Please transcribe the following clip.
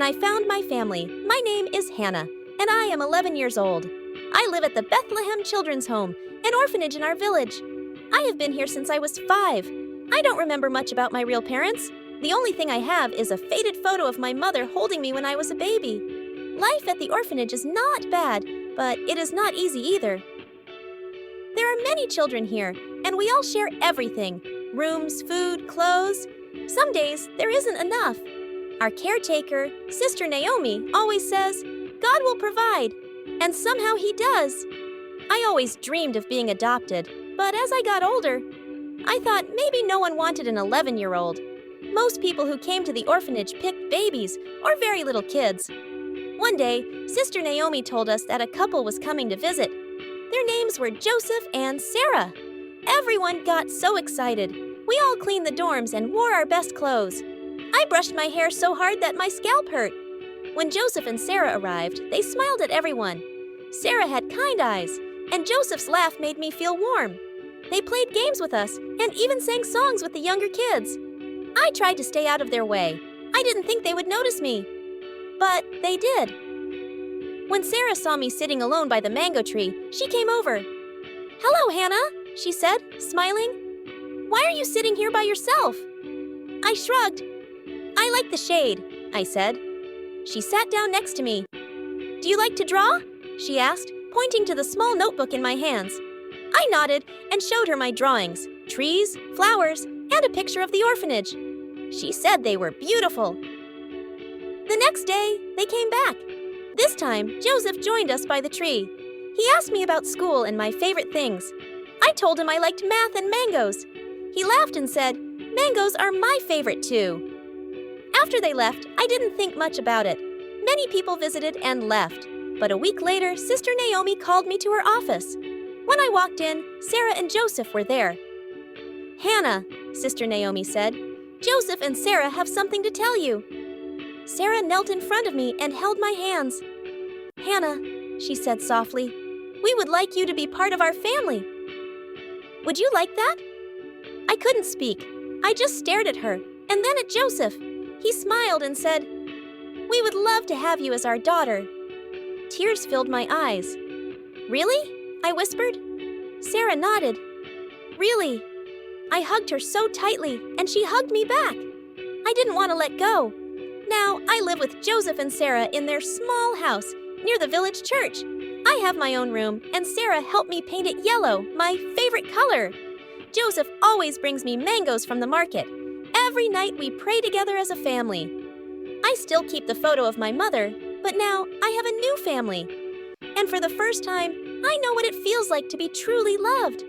when I found my family. My name is Hannah, and I am 11 years old. I live at the Bethlehem Children's Home, an orphanage in our village. I have been here since I was 5. I don't remember much about my real parents. The only thing I have is a faded photo of my mother holding me when I was a baby. Life at the orphanage is not bad, but it is not easy either. There are many children here, and we all share everything: rooms, food, clothes. Some days, there isn't enough. Our caretaker, Sister Naomi, always says, "God will provide," and somehow He does. I always dreamed of being adopted, but as I got older, I thought maybe no one wanted an 11-year-old. Most people who came to the orphanage picked babies or very little kids. One day, Sister Naomi told us that a couple was coming to visit. Their names were Joseph and Sarah. Everyone got so excited. We all cleaned the dorms and wore our best clothes. I brushed my hair so hard that my scalp hurt. When Joseph and Sarah arrived, they smiled at everyone. Sarah had kind eyes, and Joseph's laugh made me feel warm. They played games with us and even sang songs with the younger kids. I tried to stay out of their way. I didn't think they would notice me. But they did. When Sarah saw me sitting alone by the mango tree, she came over. "Hello, Hannah," she said, smiling. "Why are you sitting here by yourself?" I shrugged. "I like the shade," I said. She sat down next to me. "Do you like to draw?" she asked, pointing to the small notebook in my hands. I nodded and showed her my drawings: trees, flowers, and a picture of the orphanage. She said they were beautiful. The next day, they came back. This time, Joseph joined us by the tree. He asked me about school and my favorite things. I told him I liked math and mangoes. He laughed and said, "Mangoes are my favorite too." After they left, I didn't think much about it. Many people visited and left. But a week later, Sister Naomi called me to her office. When I walked in, Sarah and Joseph were there. "Hannah," Sister Naomi said, "Joseph and Sarah have something to tell you." Sarah knelt in front of me and held my hands. "Hannah," she said softly, "we would like you to be part of our family." "Would you like that?" I couldn't speak. I just stared at her, and then at Joseph. He smiled and said, "We would love to have you as our daughter." Tears filled my eyes. "Really?" I whispered. Sarah nodded. "Really?" I hugged her so tightly, and she hugged me back. I didn't want to let go. Now I live with Joseph and Sarah in their small house near the village church. I have my own room, and Sarah helped me paint it yellow, my favorite color. Joseph always brings me mangoes from the market. Every night we pray together as a family. I still keep the photo of my mother, but now I have a new family. And for the first time, I know what it feels like to be truly loved.